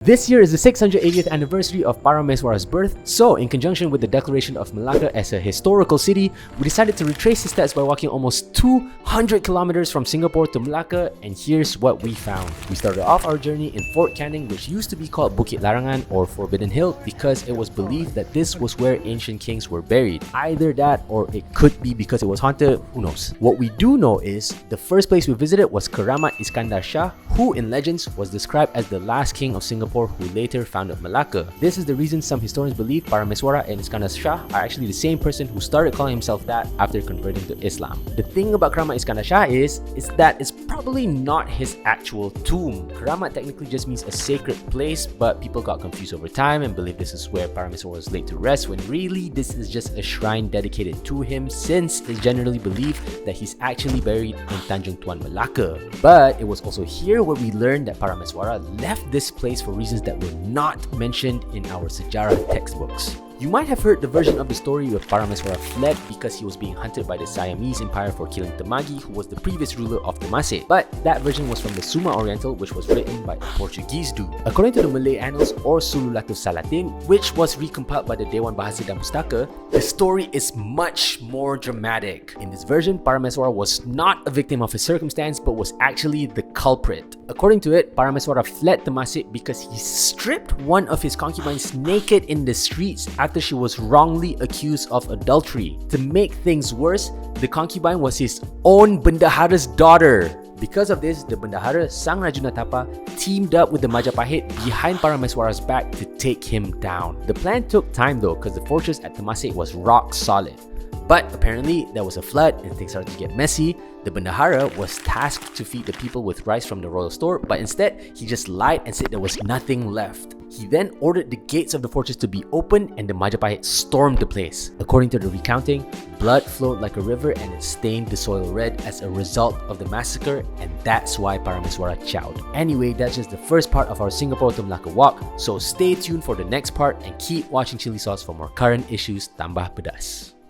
This year is the 680th anniversary of Parameswara's birth, so in conjunction with the declaration of Melaka as a historical city, we decided to retrace his steps by walking almost 200 kilometers from Singapore to Melaka, and here's what we found. We started off our journey in Fort Canning, which used to be called Bukit Larangan or Forbidden Hill because it was believed that this was where ancient kings were buried. Either that or it could be because it was haunted, who knows. What we do know is the first place we visited was Keramat Iskandar Shah, who in legends was described as the last king of Singapore who later founded Melaka. This is the reason some historians believe Parameswara and Iskandar Shah are actually the same person who started calling himself that after converting to Islam. The thing about Keramat Iskandar Shah is that it's probably not his actual tomb. Keramat technically just means a sacred place, but people got confused over time and believe this is where Parameswara was laid to rest, when really this is just a shrine dedicated to him, since it's generally believed that he's actually buried in Tanjung Tuan, Melaka. But it was also here where we learned that Parameswara left this place for reasons that were not mentioned in our Sejarah textbooks. You might have heard the version of the story where Parameswara fled because he was being hunted by the Siamese Empire for killing Temagi, who was the previous ruler of Temasek. But that version was from the Suma Oriental, which was written by a Portuguese dude. According to the Malay Annals or Sululatus Salatin, which was recompiled by the Dewan Bahasa dan Pustaka, the story is much more dramatic. In this version, Parameswara was not a victim of his circumstance, but was actually the culprit. According to it, Parameswara fled Temasek because he stripped one of his concubines naked in the streets after she was wrongly accused of adultery. To make things worse, the concubine was his own Bendahara's daughter. Because of this, the Bendahara Sang Rajunatapa teamed up with the Majapahit behind Parameswara's back to take him down. The plan took time though, because the fortress at Temasek was rock solid. But apparently there was a flood and things started to get messy. The Bendahara was tasked to feed the people with rice from the royal store, but instead he just lied and said there was nothing left. He then ordered the gates of the fortress to be opened and the Majapahit stormed the place. According to the recounting, blood flowed like a river and it stained the soil red as a result of the massacre, and that's why Parameswara chowed. Anyway, that's just the first part of our Singapore to Melaka walk, so stay tuned for the next part and keep watching Chili Sauce for more current issues tambah pedas.